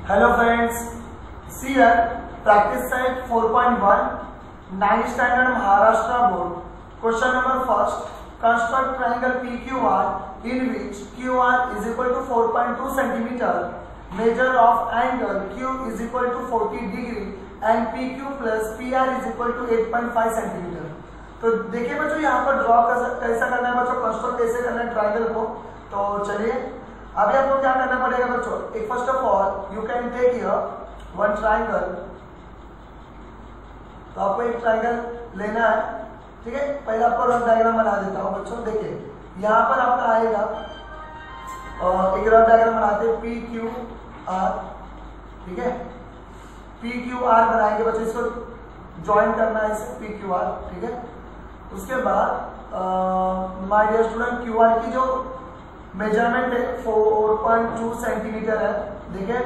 Hello friends, see here practice set 4.1 9th standard Maharashtra board. Question number first, construct triangle PQR in which QR is equal to 4.2 cm, measure of angle Q is equal to 40 degree and PQ plus PR is equal to 8.5 cm. तो देखिए बच्चों यहाँ पर draw कैसा करना है बच्चों, construct कैसे करना है ट्राइंगल को। तो चलिए अभी आपको क्या करना पड़ेगा बच्चों, एक first of all you can take here one triangle. तो आपको एक ट्राइंगल लेना है, ठीक है। पहले आपको रफ डायग्राम बना देता हूँ बच्चों। देखिए यहाँ पर आपका आएगा एक रफ डायग्राम बनाते हैं पी क्यू आर, ठीक है। पी क्यू आर बनाएंगे बच्चों, इसको ज्वाइन करना है इसे पी क्यू आर, ठीक है। उसके बाद my dear student Q R की जो मेजरमेंट है 4.2 सेंटीमीटर है, देखिए।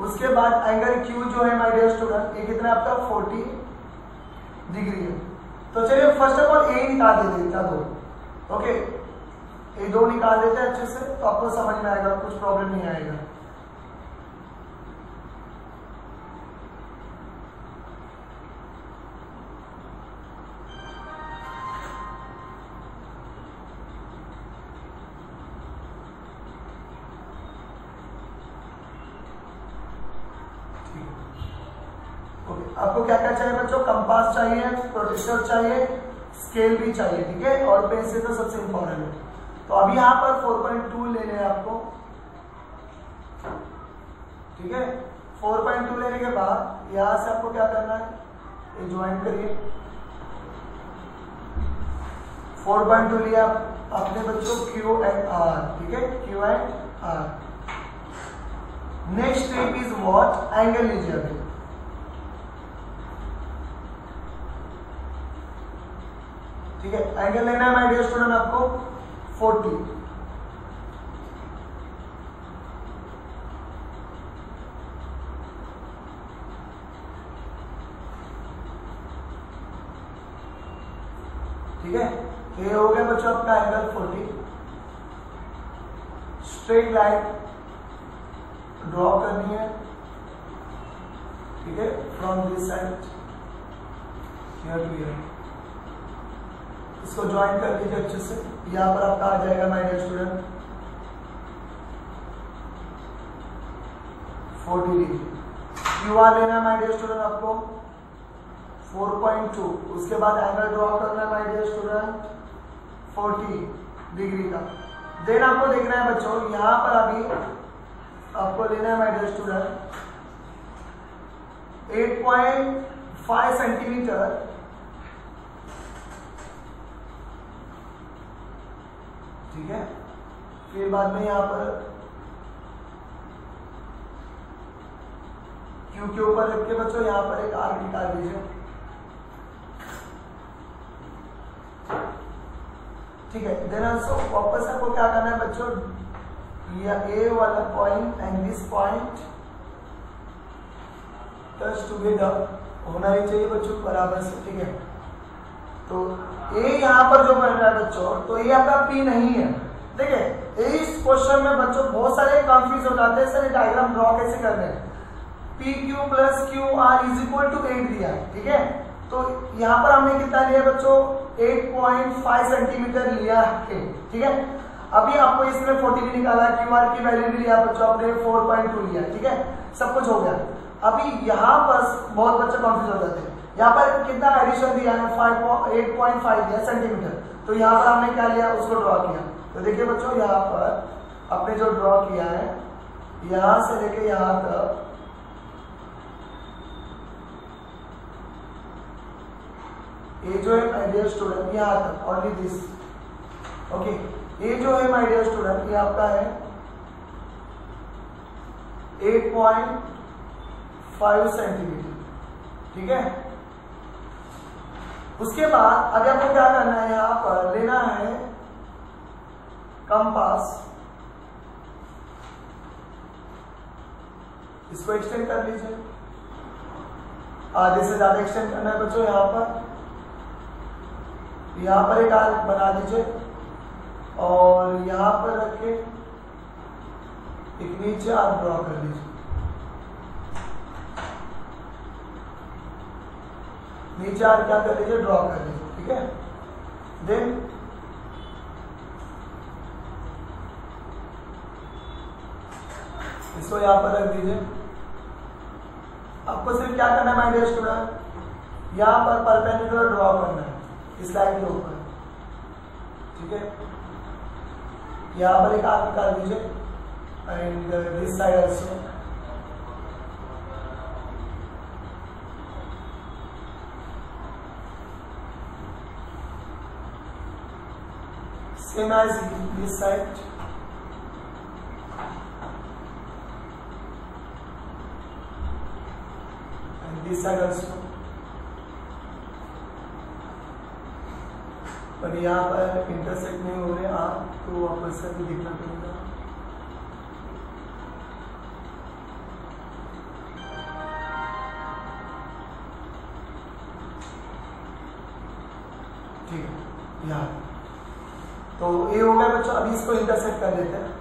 उसके बाद एंगल क्यू जो है माय डियर स्टूडेंट ये कितना आपका 40 डिग्री है। तो चलिए फर्स्ट ऑफ ऑल ए निकाल देते हैं, क्या दो, ओके। ये दो निकाल देते हैं अच्छे से, तो आपको समझ में आएगा, कुछ प्रॉब्लम नहीं आएगा। आपको क्या क्या चाहिए बच्चों, कंपास चाहिए, प्रोटेक्टर चाहिए, स्केल भी चाहिए, ठीक है, और पेंसिल तो सबसे इंपॉर्टेंट है। तो अभी यहाँ पर 4.2 लेने हैं आपको, ठीक है। 4.2 लेने के बाद यहाँ से आपको क्या करना है, ये ज्वाइन करिए। 4.2 लिया अपने बच्चों Q एंड R, ठीक है, Q and R। Next step is what, angle लीजिए अभी, ठीक है। एंगल लेना है माय डियर स्टूडेंट आपको 40, ठीक है। ये हो गया बच्चों आपका एंगल 40। स्ट्रेट लाइन ड्रॉ करनी है, ठीक है, from this side here to here. इसको ज्वाइन कर लीजिए अच्छे से। यहाँ पर आपका आ जाएगा my dear student 40 degree. QR लेना है माय डियर स्टूडेंट आपको 4.2। उसके बाद एंगल ड्रॉ करना है माय डियर स्टूडेंट 40 डिग्री का। देन आपको देखना है बच्चों, यहाँ पर अभी आपको लेना है माय डियर स्टूडेंट 8.5 सेंटीमीटर, ठीक है। फिर बाद में यहाँ पर क्यू के ऊपर रख के बच्चों यहाँ पर एक आर्क निकाल लीजिए, ठीक है। देन ऑल्सो वापस आपको क्या करना है बच्चों, ये वाला point and this point touch together होना ही चाहिए बच्चों बराबर से, ठीक है। तो ये यहाँ पर जो बन रहा है बच्चों, तो ये आपका P नहीं है, देखिए। इस क्वेश्चन में बच्चों बहुत सारे कंफ्यूज हो जाते हैं, सर डायग्राम ड्रॉ कैसे करने हैं। PQ plus QR is equal to 8 दिया है, ठीक है। तो यहाँ पर हमने कितना लिया बच्चों 8.5 सेंटीमीटर लिया है, ठीक है। अभी आपको इसमें 40 भी निकाला, QR की वैल्यू भी लिया बच्चों आपने 4.2 लिया, ठीक है। सब कुछ हो गया। अभी यहाँ पर बहुत बच्चे कंफ्यूज हो जाते हैं, यहाँ पर कितना एडिशन दिया है 8.5 दिया सेंटीमीटर। तो यहाँ पर हमने क्या लिया, उसको ड्रॉ किया। तो देखिए बच्चों यहाँ पर आपने जो ड्रॉ किया है, यहाँ से लेके यहाँ तक ये जो है माय डियर स्टूडेंट यहाँ तक ओनली दिस, ओके। ये जो है माय डियर स्टूडेंट ये आपका है 8.5 सेंटीमीटर, ठीक है। उसके बाद अभी आपको क्या करना है, यहाँ पर लेना है कंपास, इसको एक्सटेंड कर लीजिए, आधे से ज्यादा एक्सटेंड करना है बच्चों। यहाँ पर एक आर्क बना दीजिए और यहाँ पर रख के एक नीचे आप ड्रॉ कर लीजिए। नीचे आर क्या कर लीजिए, ड्रॉ कर लीजिए, ठीक है। देन इसको यहां पर रख दीजिए। आपको सिर्फ क्या करना है माय डियर स्टूडेंट, यहां पर परपेंडिकुलर ड्रॉ करना है इस लाइन के ऊपर, ठीक है। यहां पर एक आर्क निकाल दीजिए and this side also. Same as this side. And this side also. पर यहाँ पर इंटरसेक्ट नहीं हो रहे आप, तो वापस से भी देखना पड़ेगा। ठीक है, यहाँ तो ये हो गया बच्चों। अभी इसको इंटरसेक्ट कर देते हैं।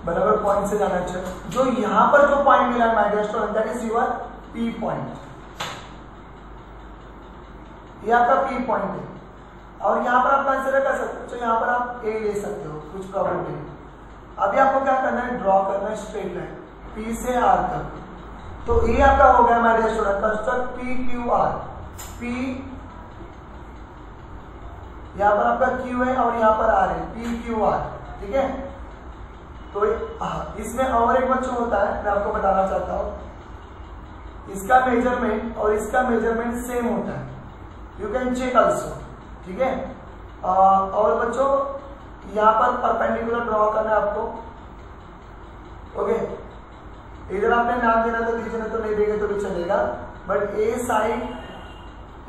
बराबर पॉइंट से जाना चाहिए। जो यहां पर जो पॉइंट मिला है my dear student, that is your P point. ये आपका पी पॉइंट है और यहाँ पर आप कंसीडर कर सकते हो, तो यहाँ पर आप ए ले सकते हो, कुछ प्रॉब्लम नहीं। अभी आपको क्या करना है, ड्रॉ करना है स्ट्रेट लाइन पी से आर तक। तो ये आपका हो गया my dear student construct P Q R. P यहाँ पर आपका क्यू है और यहाँ पर आर है, पी क्यू आर, ठीक है। तो इसमें और एक बच्चों होता है, मैं आपको बताना चाहता हूं, इसका मेजरमेंट और इसका मेजरमेंट सेम होता है, यू कैन चेक ऑल्सो, ठीक है। और बच्चों यहाँ पर परपेंडिकुलर ड्रॉ करना है आपको, ओके। इधर आपने नाम देना तो दीजिए, तो नहीं देंगे तो भी चलेगा, बट ए साइड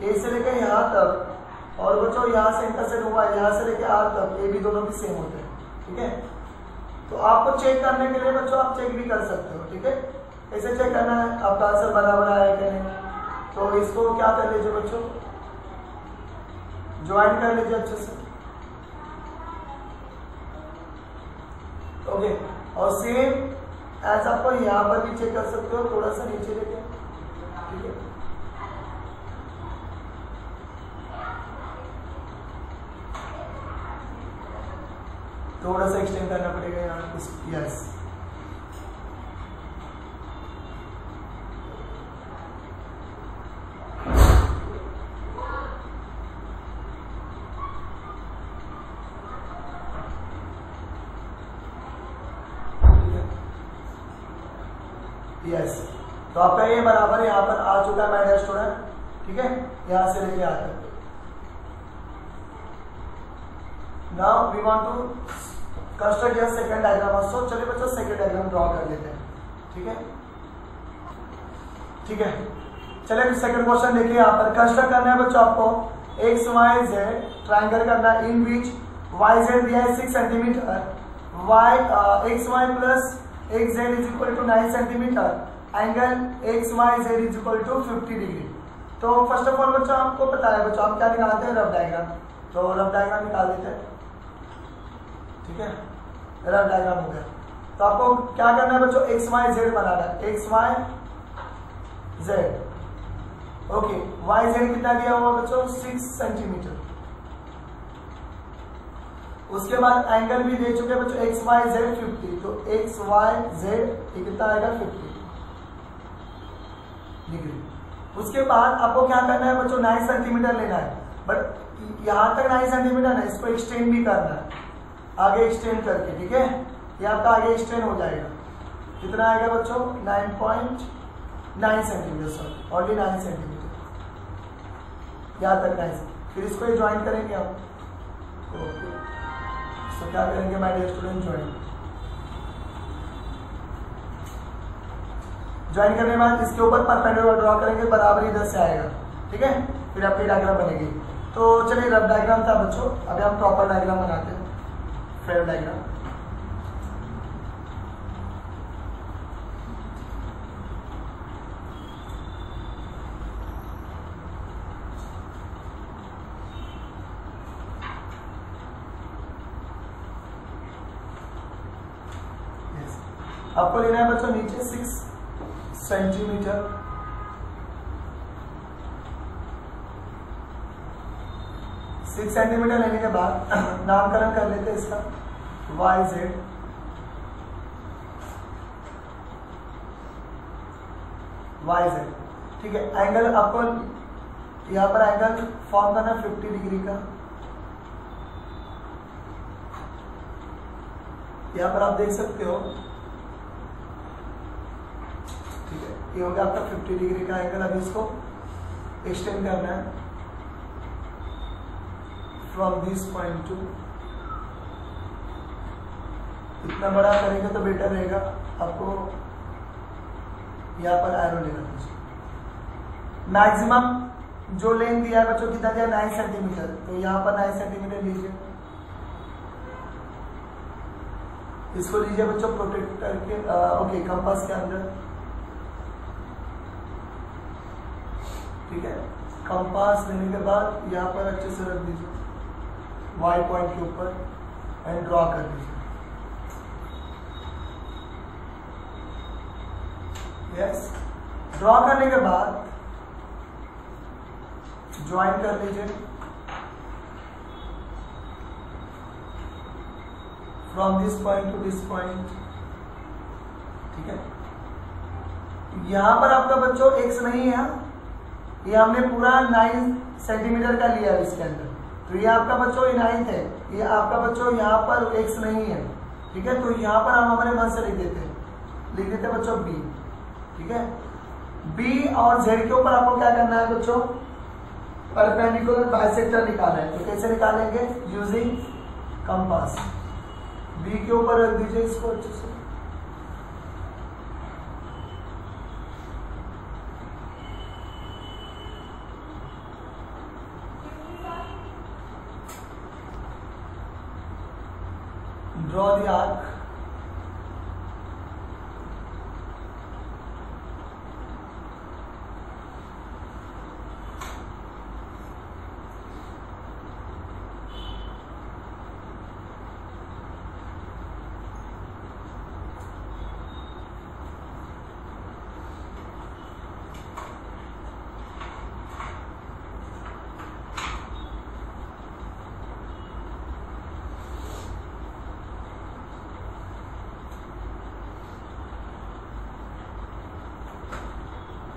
ए से लेकर यहाँ तक और बच्चों यहाँ से इंटरसेक्ट हुआ यहाँ से लेकर आर तक, ये भी दोनों भी सेम होते हैं, ठीक है। तो आपको चेक करने के लिए बच्चों आप चेक भी कर सकते हो, ठीक है। कैसे चेक करना है, आपका आंसर बराबर आया कि नहीं। तो इसको क्या कर लीजिए बच्चों, ज्वाइन कर लीजिए अच्छे से, ओके। और सेम एज आपको यहाँ पर भी चेक कर सकते हो, थोड़ा सा नीचे लेके, ठीक है। थोड़ा सा एक्सटेंड करना पड़ेगा यहाँ कुछ, यस। यस, तो आपका ये बराबर यहाँ पर आ चुका है माय डियर स्टूडेंट, ठीक है। यहाँ से लेके आते हैं। Now we want to construct your second diagram also. चलिए बच्चों सेकंड डायग्राम ड्रॉ कर लेते हैं, ठीक है, ठीक है। चलिए सेकंड क्वेश्चन देखिए, यहाँ पर कंस्ट्रक्ट करना है बच्चों आपको एक्स वाई जेड ट्राइंगल करना है, इन विच वाई जेड दिया है 6 centimetre, Y X Y plus X Z is equal to 9 centimetre, angle X Y Z is equal to 50 degree. तो फर्स्ट ऑफ ऑल बच्चों आपको पता है बच्चों, आप क्या निकालते हैं, रफ डायग्राम। तो रफ डायग्राम निकाल देते हैं, ठीक है। रफ डायग्राम हो गया। तो आपको क्या करना है बच्चों, एक्स वाई जेड बनाना है, X Y Z, okay. Y Z कितना दिया हुआ बच्चों, 6 सेंटीमीटर। उसके बाद एंगल भी दे चुके बच्चों, एक्स वाई जेड 50, तो एक्स वाई जेड कितना आएगा, 50 डिग्री। उसके बाद आपको क्या करना है बच्चों, 9 सेंटीमीटर लेना है, बट यहां तक 9 सेंटीमीटर है, इसको एक्सटेंड भी करना है, आगे एक्सटेंड करके, ठीक है। ये आपका आगे एक्सटेंड हो जाएगा, कितना आएगा बच्चों, 9.9 सेंटीमीटर, सॉरी ऑनली 9 सेंटीमीटर, यहाँ तक 9। फिर इसको ज्वाइन करेंगे आप, ओके। तो क्या करेंगे माय डियर स्टूडेंट, ज्वाइन करने के बाद इसके ऊपर परपेंडिकुलर ड्रॉ करेंगे, बराबर इधर से आएगा, ठीक है। फिर आपकी डायग्राम बनेगी। तो चलिए रफ डायग्राम था बच्चों, अभी हम प्रॉपर डायग्राम बनाते हैं, फेयर डायग्राम। आपको लेना है बच्चों नीचे 6 सेंटीमीटर। सेंटीमीटर लेने के बाद नामकरण कर लेते हैं इसका YZ। ठीक है, एंगल आपको यहाँ पर एंगल फॉर्म करना 50 डिग्री का। यहाँ पर आप देख सकते हो, ठीक है, ये हो गया आपका 50 डिग्री का एंगल। अभी इसको एक्सटेंड करना है फ्रॉम दिस पॉइंट टू, इतना बड़ा करेंगे तो बेटर रहेगा। आपको यहाँ पर एरो लेना है। मैक्सिमम जो लेंथ दिया है बच्चों कितना दिया, 9 सेंटीमीटर, तो यहाँ पर 9 सेंटीमीटर लीजिए। इसको लीजिए बच्चों प्रोटेक्ट करके, ओके, कंपास के अंदर, ठीक है। कंपास लेने के बाद यहाँ पर अच्छे से रख दीजिए वाई पॉइंट के ऊपर एंड ड्रॉ कर दीजिए। यस, ड्रॉ करने के बाद ज्वाइन कर लीजिए from this point two this point, ठीक है। यहां पर आपका बच्चों एक्स नहीं है, ये हमने पूरा 9 सेंटीमीटर का लिया है इसके अंदर, तो ये आपका बच्चों 9 है, ये आपका बच्चों यहाँ पर एक्स नहीं है, ठीक है। तो यहाँ पर हम हमारे मन से लिख देते बच्चों बी, ठीक है। बी और जेड के ऊपर आपको क्या करना है बच्चों, परपेंडिकुलर बाइसेक्टर निकालना है। तो कैसे निकालेंगे, यूजिंग कंपास। बी के ऊपर रख दीजिए इसको अच्छे से, ड्रॉ द आर्क।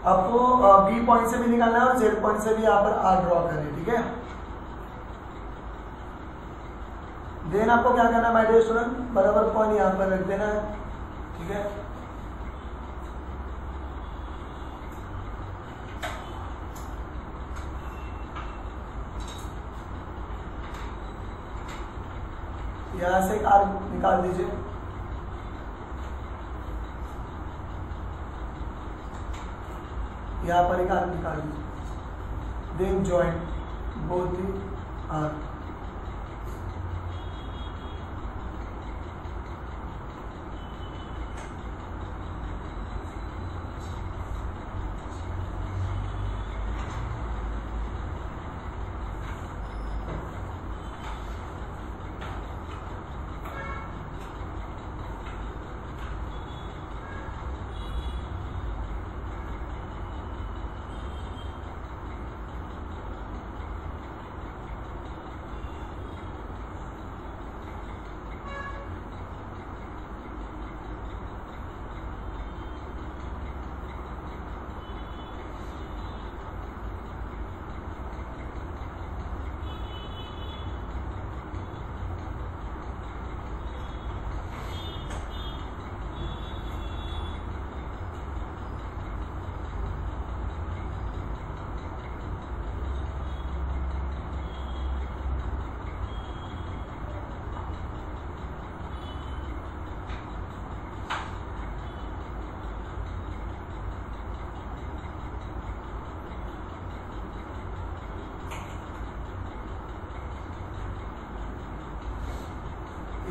आपको बी पॉइंट से भी निकालना है और जेड पॉइंट से भी यहाँ पर आर ड्रॉ करें, ठीक है। देन आपको क्या करना है माय डियर स्टूडेंट, बराबर पॉइंट यहाँ पर रख देना है, ठीक है। यहाँ से एक आर्क निकाल दीजिए, यहाँ पर एक आर्क निकाल दीजिए, then join both the arc.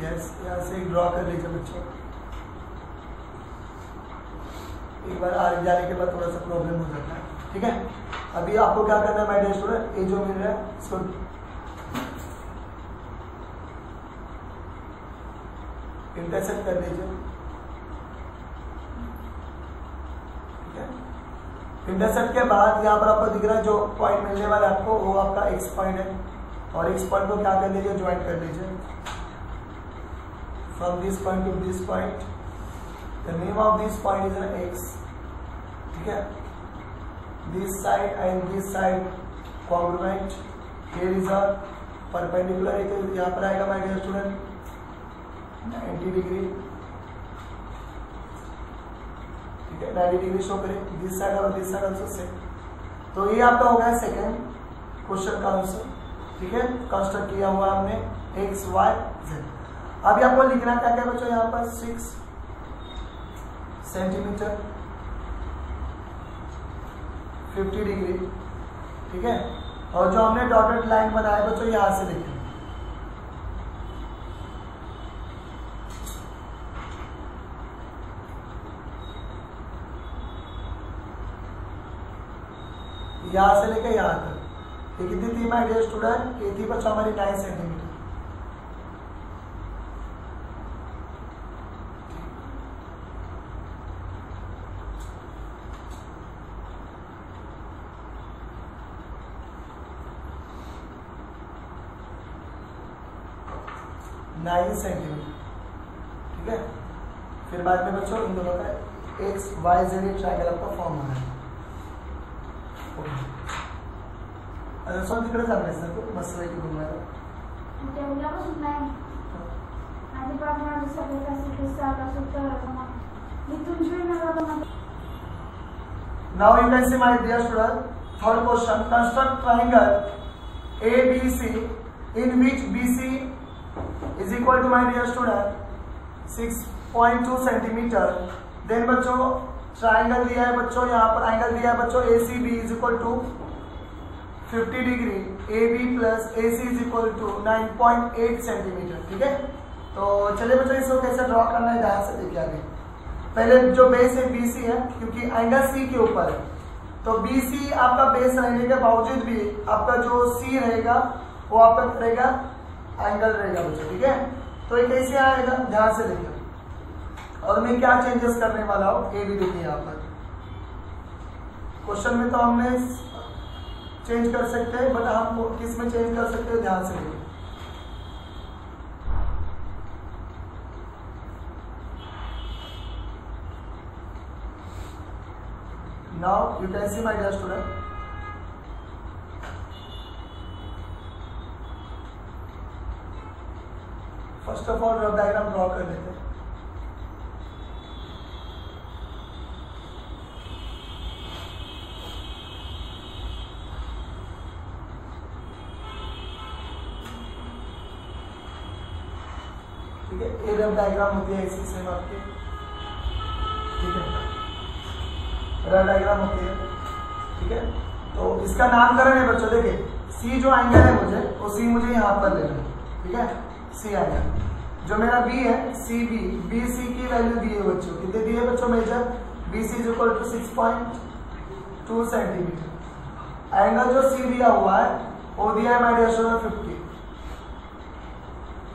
Yes, यहाँ से ड्रॉ कर लीजिए बच्चों। एक बार आगे जाने के बाद थोड़ा सा प्रॉब्लम हो जाता है, ठीक है। अभी आपको क्या करना है माय डियर स्टूडेंट, ये जो मिल रहा है इसको इंटरसेक्ट कर दीजिए, इंटरसेप्ट के बाद यहाँ पर आपको दिख रहा है जो पॉइंट मिलने वाला है आपको, वो आपका एक्स पॉइंट है, और एक्स पॉइंट को क्या कर लीजिए, ज्वाइन कर लीजिए from this point two this point. The name of this point is an x, ठीक है। This side and this side congruent, here is a perpendicular, यहाँ पर आएगा माय डियर स्टूडेंट 90 डिग्री, ठीक है, 90 डिग्री शो करे, दिस साइड और this side also same. तो ये आपका हो गया सेकेंड क्वेश्चन का आंसर, ठीक है। कंस्ट्रक्ट किया हुआ हमने एक्स वाई जेड। अभी आपको लिखना क्या क्या बच्चों, यहाँ पर 6 सेंटीमीटर 50 डिग्री, ठीक है। और जो हमने डॉटेड लाइन बनाया बच्चों, यहां से लिखें, यहां से लेके यहां तक। ये कितनी थी माय डियर स्टूडेंट, ये थी बच्चों हमारी 9 सेंटीमीटर। ठीक है। फिर बाद में बच्चों इन दोनों का एक्स वाई जेड ट्रायंगल आपका फॉर्म होना है। सोन तिकडे चाललंय सर, तू मस्त पैकी घुमायला उद्यापासून नाही आधीपासून माझं सगळं कसं कसं आलं सुद्धा मी तुमच्या Now you can see my dear student, third question, construct triangle ABC in which BC is equal to my dear student 6.2 centimetre. Then बच्चों ट्राइंगल दिया है बच्चों, यहाँ पर एंगल दिया है बच्चों ACB is equal to 50 degree, AB plus AC is equal to 9.8 centimetre, ठीक है। तो चलिए बच्चों इसको कैसे ड्रॉ करना है ध्यान से देखिए आगे। पहले जो बेस है BC है, क्योंकि एंगल C के ऊपर है, तो BC आपका बेस रहने के बावजूद भी आपका जो C रहेगा वो आपका रहेगा एंगल रहेगा बच्चों, ठीक है। तो ये कैसे आएगा ध्यान से देखिए, और मैं क्या चेंजेस करने वाला हूँ ये भी देखिए। यहाँ पर क्वेश्चन में तो हमने चेंज कर सकते हैं, बट हम किस में चेंज कर सकते हैं ध्यान से देखिए। Now you can see my dear student, first of all rough diagram draw कर लेते हैं। ठीक है, ये रफ डायग्राम होती है ऐसी सेम आपकी, ठीक है, रफ डायग्राम होती है, ठीक है। तो इसका नामकरण है बच्चों, देखिए सी जो एंगल है मुझे, वो सी मुझे यहाँ पर लेना है, ठीक है। सी एंगल जो मेरा बी है, सी बी, बी सी की वैल्यू दी है बच्चों, कितने दी है बच्चों measure, B C is equal to 6.2 centimetre. Angle जो सी दिया हुआ है वो दिया है माय डियर स्टूडेंट 50,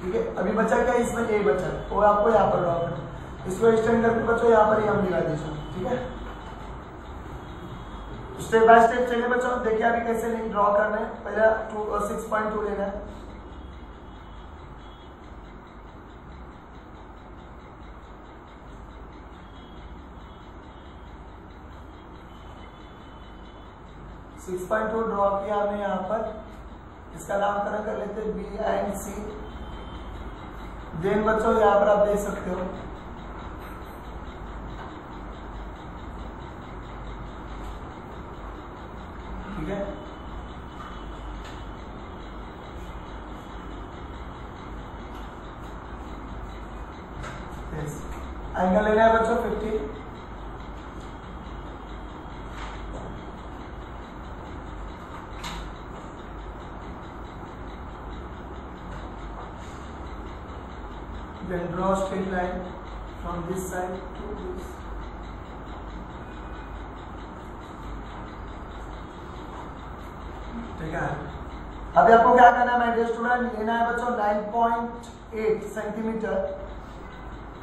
ठीक है। अभी बचा क्या इसमें, ए बचा, वो आपको यहाँ पर ड्रॉ करना है। इसको एक्सटेंड करके बच्चों यहाँ पर ही हम दिला दीजिए, ठीक है। स्टेप बाय स्टेप चलिए बच्चों, देखिए अभी कैसे लिंक ड्रॉ करना है। पहला 6.2 लेना है, ड्रॉ किया हमने यहाँ पर। इसका नामकरण कर लेते हैं बी एंड सी। देन बच्चों यहाँ पर आप देख सकते हो ठीक है। एंगल लेना है बच्चों 50, then draw straight line from this side to this, ठीक है। अभी आपको क्या करना है माय डियर स्टूडेंट, लेना है बच्चों 9.8 सेंटीमीटर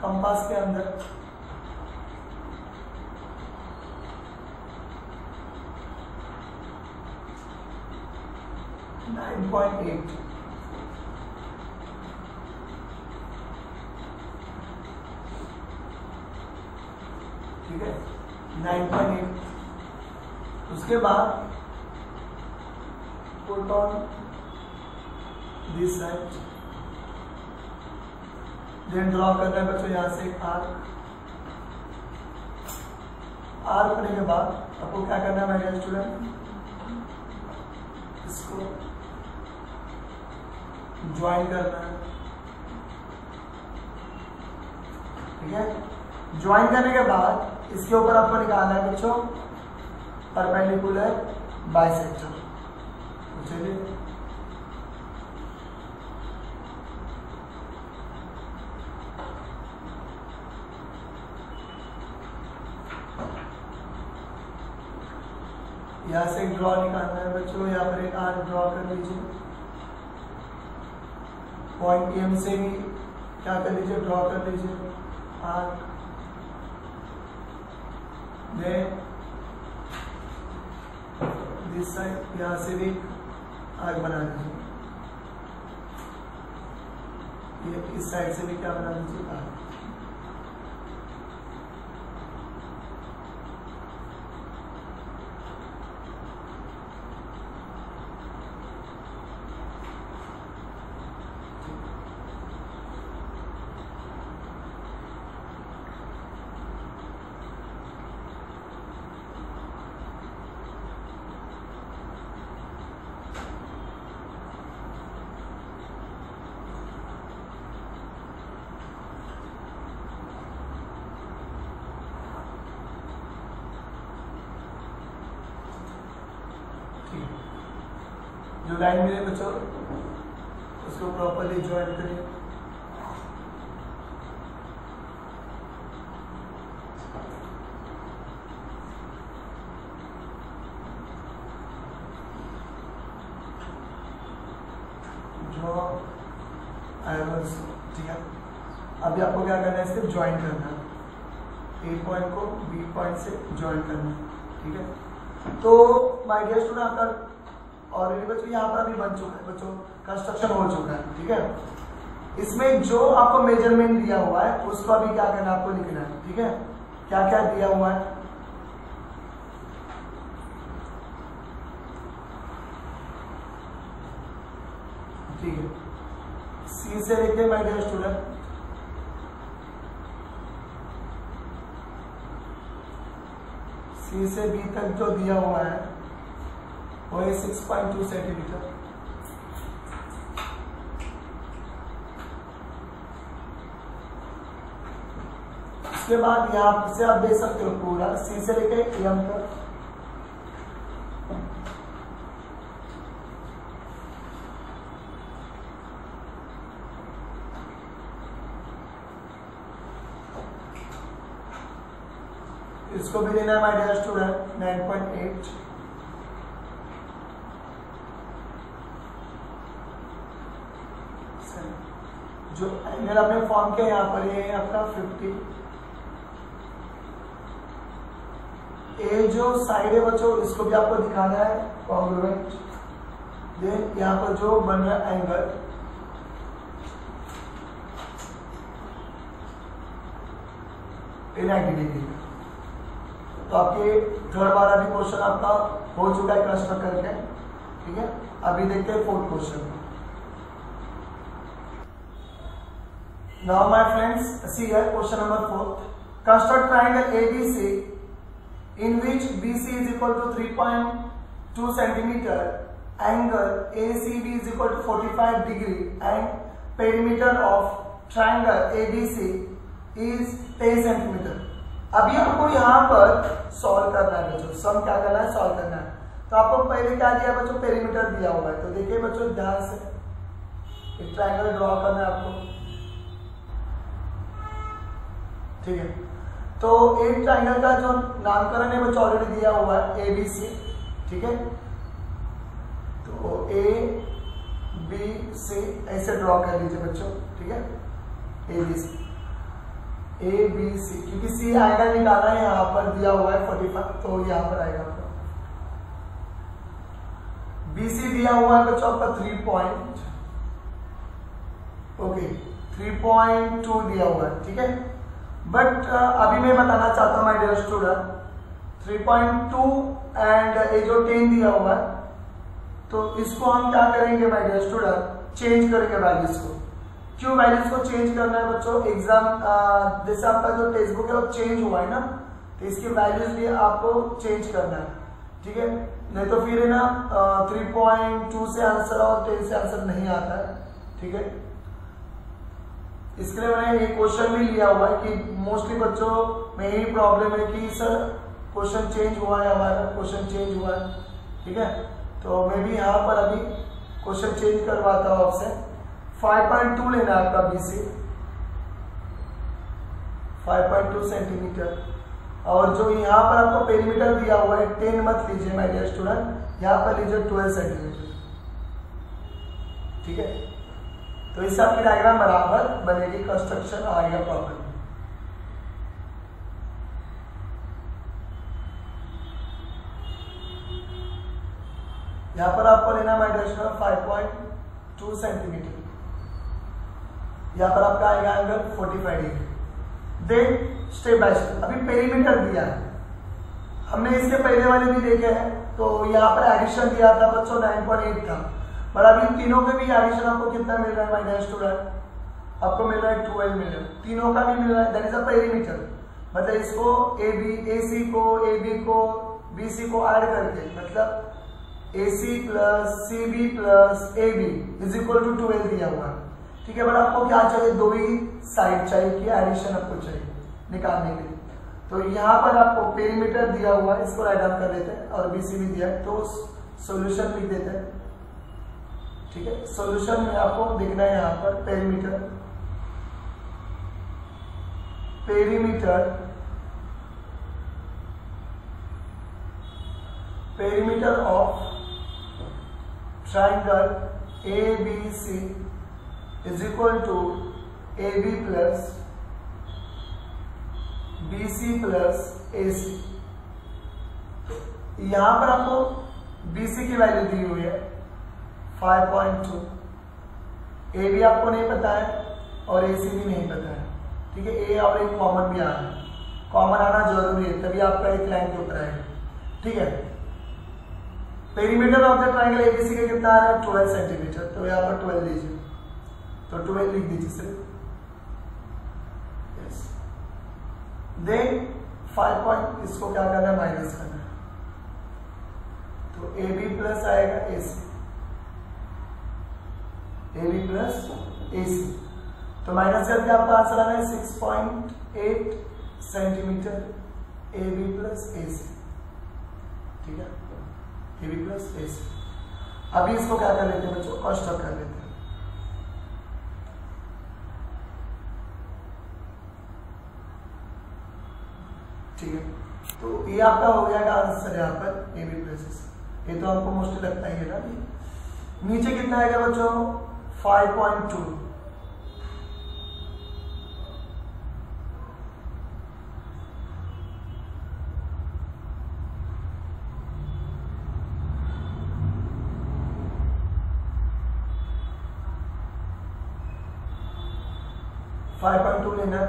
कंपास के अंदर, 9.8। ठीक है, 9.8। उसके बाद put on this side, then draw करना है बच्चों यहां से एक आर्क। आर्क करने के बाद आपको क्या करना है मेरे स्टूडेंट, इसको ज्वाइन करना है। ठीक है, ज्वाइन करने के बाद इसके ऊपर आपको निकालना है बच्चों परपेंडिकुलर बाइसेक्टर। चलिए यहां से एक ड्रॉ निकालना है बच्चों, यहाँ पर एक आर्क ड्रॉ कर लीजिए। पॉइंट एम से भी क्या कर लीजिए, ड्रॉ कर लीजिए आर्क। देन दिस साइड यहाँ से भी आर्क बना लीजिए, ये इस साइड से भी क्या बना लीजिए आर्क। जो लाइन मिले बच्चों उसको प्रॉपर्ली ज्वाइन करिए। Draw irons. ठीक है, अभी आपको क्या करना है, इससे ज्वाइन करना है, ए पॉइंट को बी पॉइंट से ज्वाइन करना है। ठीक है, तो माय डियर स्टूडेंट आपका ऑलरेडी बच्चों यहाँ पर अभी बन चुका है, बच्चों कंस्ट्रक्शन हो चुका है। ठीक है, इसमें जो आपको मेजरमेंट दिया हुआ है उसको अभी क्या करना है, आपको लिखना है। ठीक है, क्या क्या दिया हुआ है, ठीक है, सी से लेके माय डियर स्टूडेंट सी से बी तक जो दिया हुआ है वो है 6.2 सेंटीमीटर। उसके बाद यहां से आप देख सकते हो पूरा सी से लेके एम तक इसको भी लेना है माय डियर स्टूडेंट 9.8। जो एंगल आपने फॉर्म किया यहाँ पर ये है आपका 50। ए जो साइड है बच्चों इसको भी आपको दिखाना है कॉन्ग्रुएंट। देन यहाँ पर जो बन रहा है एंगल इन 90 डिग्री। तो आपके थर्ड वाला भी क्वेश्चन आपका हो चुका है कंस्ट्रक्ट करके। ठीक है, अभी देखते हैं fourth question. Now my friends see here question number 4। Construct triangle ABC in which BC is equal to 3.2 centimeter, angle ACB is equal to 45 degree and perimeter of triangle ABC is 10 centimeter। अभी आपको यहाँ पर solve करना है बच्चों, सम क्या करना है, सॉल्व करना है। तो आपको पहले क्या दिया बच्चों, पेरीमीटर दिया हुआ है। तो देखिए बच्चों ध्यान से एक ट्रायंगल ड्रॉ करना है आपको। ठीक है, तो एक ट्रायंगल का जो नामकरण है बच्चों ऑलरेडी दिया हुआ है ABC। ठीक है, तो ABC ऐसे ड्रॉ कर लीजिए बच्चों। ठीक है, ABC क्योंकि सी एंगल निकालना है, यहाँ पर दिया हुआ है 45, तो यहाँ पर आएगा आपका। BC दिया हुआ है बच्चों आपका 3.2 दिया हुआ है, ठीक है। बट अभी मैं बताना चाहता हूँ माय डियर स्टूडेंट, 3.2 एंड ये जो 10 दिया हुआ है, तो इसको हम क्या करेंगे माय डियर स्टूडेंट, चेंज करेंगे वैल्यूज को। क्यों वैल्यूज को चेंज करना है बच्चों, एग्जाम जैसे आपका जो टेक्स्ट बुक है वो चेंज हुआ है ना, तो इसकी वैल्यूज भी आपको चेंज करना है, ठीक है। नहीं तो फिर है ना 3.2 से आंसर और 10 से आंसर नहीं आता है, ठीक है। इसके लिए मैंने ये क्वेश्चन भी लिया हुआ है कि मोस्टली बच्चों में यही प्रॉब्लम है कि सर क्वेश्चन चेंज हुआ है, हमारा क्वेश्चन चेंज हुआ है, ठीक है। तो मैं भी यहाँ पर अभी क्वेश्चन चेंज करवाता हूँ आपसे। 5.2 लेना है आपका BC, 5.2 सेंटीमीटर। और जो यहाँ पर आपको पेरीमीटर दिया हुआ है 10 मत लीजिए माय डियर स्टूडेंट, यहाँ पर लीजिए 12 सेंटीमीटर, ठीक है। तो इससे आपकी डायग्राम बराबर बनेगी, कंस्ट्रक्शन आएगा प्रॉपर। यहाँ पर आपको लेना माय डियर स्टूडेंट 5.2 सेंटीमीटर, यहाँ पर आपका आएगा angle 45 degree. Then step by step अभी पेरीमीटर दिया है, हमने इसके पहले वाले भी देखे हैं। तो यहाँ पर एडिशन दिया था बच्चों 9.8 था, पर अभी तीनों के भी एडिशन आपको कितना मिल रहा है माय डियर स्टूडेंट, आपको मिल रहा है 12 मिल रहा है, तीनों का भी मिल रहा है, दैट इज अ पेरीमीटर। मतलब इसको AC को AB को BC को ऐड करके, मतलब AC plus CB plus AB is equal to 12 दिया हुआ है, ठीक है। बट आपको क्या चाहिए, दो ही साइड चाहिए कि एडिशन आपको चाहिए निकालने के लिए। तो यहाँ पर आपको पेरीमीटर दिया हुआ है, इसको राइट डाउन कर लेते हैं, और BC भी दिया है, तो सॉल्यूशन लिख देते हैं, ठीक है। सॉल्यूशन में आपको देखना है यहाँ पर perimeter of triangle ABC is equal to AB plus BC plus AC। यहां पर आपको BC की वैल्यू दी हुई है 5.2, AB आपको नहीं पता है और AC भी नहीं पता है, ठीक है। A और एक कॉमन भी आना है, कॉमन आना जरूरी है, तभी आपका एक लाइन के ऊपर आएगा, ठीक है। Perimeter of the triangle ABC का कितना आ रहा है 12 सेंटीमीटर, तो यहाँ पर 12 लीजिए, तो 12 लिख दीजिए सिर्फ। यस, देन 5 पॉइंट इसको क्या करना है, माइनस करना है, तो AB प्लस आएगा AB प्लस AC, तो माइनस करके आपका आंसर आना है 6.8 सेंटीमीटर AB प्लस AC, ठीक है, AB प्लस AC। अभी इसको क्या कर लेते हैं बच्चों, कंस्ट्रक्ट कर लेते हैं, ठीक है। तो ये आपका हो जाएगा आंसर यहाँ पर AB प्लस AC। ये तो आपको मोस्टली लगता ही है ना। नीचे कितना आएगा बच्चों 5.2, लेना,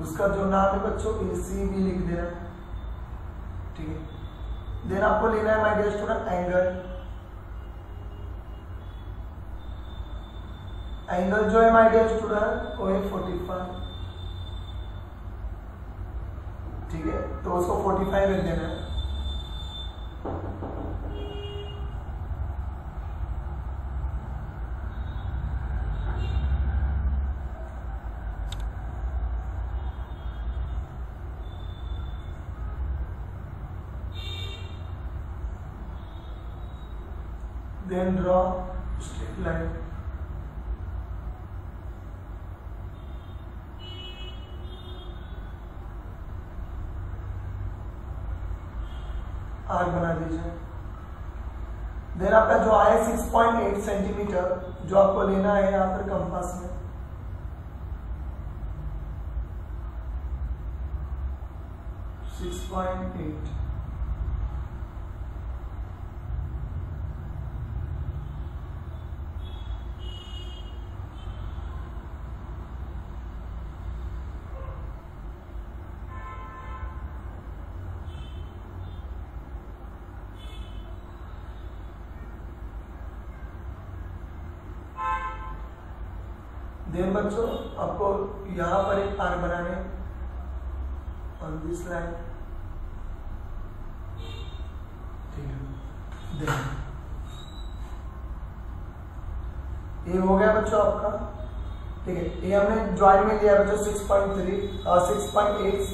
उसका जो नाम है बच्चों AC भी लिख देना, ठीक है। देन आपको लेना है माय डियर स्टूडेंट एंगल जो है माय डियर स्टूडेंट वो है 45, ठीक है, तो उसको 45 लिख देना है। Then draw straight line. Arc बना दीजिए। देन आपका जो आया 6.8 सेंटीमीटर, जो आपको लेना है यहाँ पर कंपास में, देन बच्चों आपको यहाँ पर एक आर्क बनाने ऑन दिस लाइन, ठीक है। देन ये हो गया बच्चों आपका, ठीक है। ये हमने ज्वाइन में लिया बच्चों 6.3 और 6.8,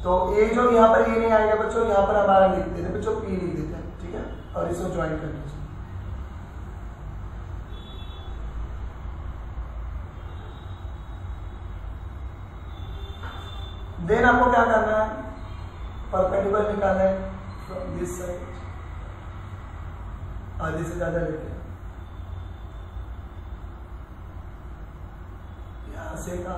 तो ये जो यहाँ पर ये नहीं आएगा बच्चों, यहाँ पर हमारा लिख देते हैं बच्चों, पी लिख देते हैं, ठीक है, और इसको ज्वाइन कर लीजिए। देन आपको क्या करना है, परपेंडिकुलर निकालना है फ्रॉम दिस साइड, आधे से ज्यादा लेके यहां से का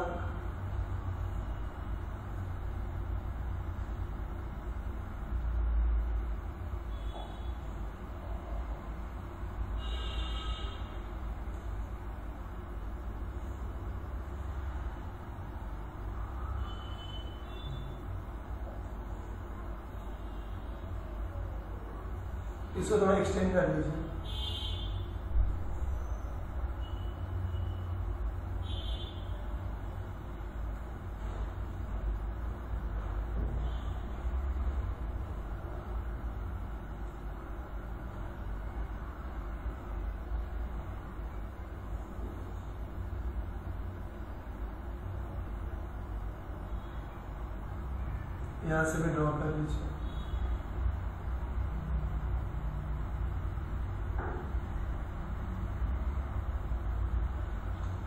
इसको थोड़ा एक्सटेंड कर लीजिए। यहां से भी ड्रॉ कर लीजिए।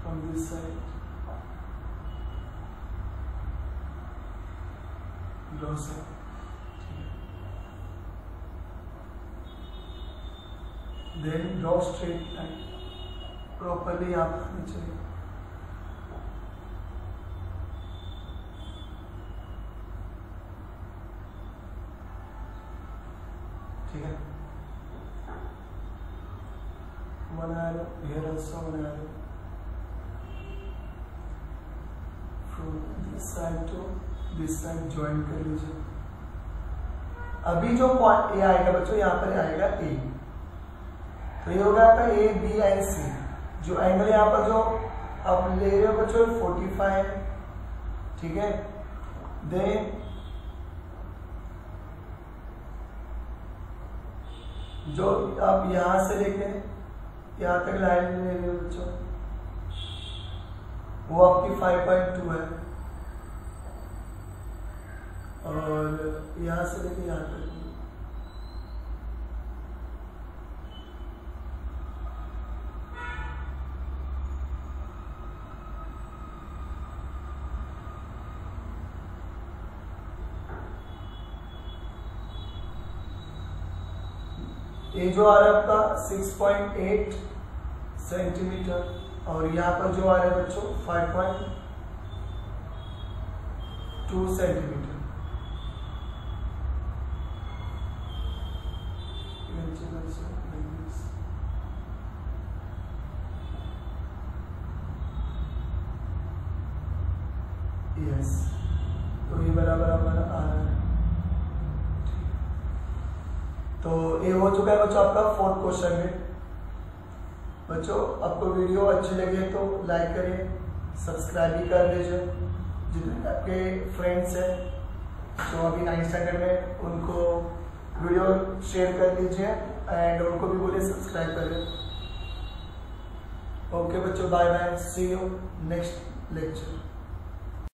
From this side, draw side, then draw straight line properly आप आनी चाहिए। ठीक है, one arrow here also, one arrow this side to this side join कर लीजिए। अभी जो पॉइंट ए आएगा बच्चों, यहाँ पर आएगा ए, तो ये होगा आपका ए बी एंड सी। जो एंगल यहाँ पर जो आप ले रहे हो बच्चों 45, ठीक है। देन जो आप यहां से लेके यहाँ तक लाइन ले रहे हो बच्चों, वो आपकी 5.2 है, और यहां से लेके यहाँ तक ये जो आ रहा है आपका 6.8 सेंटीमीटर, और यहाँ पर जो आ रहा है बच्चों 5.2 सेंटीमीटर। यस, तो ये बराबर हमारा आ रहा है। तो ये हो चुका है बच्चों आपका 4th क्वेश्चन में। बच्चों आपको वीडियो अच्छी लगे तो लाइक करिए, सब्सक्राइब भी कर लीजिए। जितने आपके फ्रेंड्स हैं जो अभी 9th स्टैंडर्ड में, उनको वीडियो शेयर कर लीजिए एंड उनको भी बोलिए सब्सक्राइब करें। ओके बच्चों, bye bye, see you next lecture.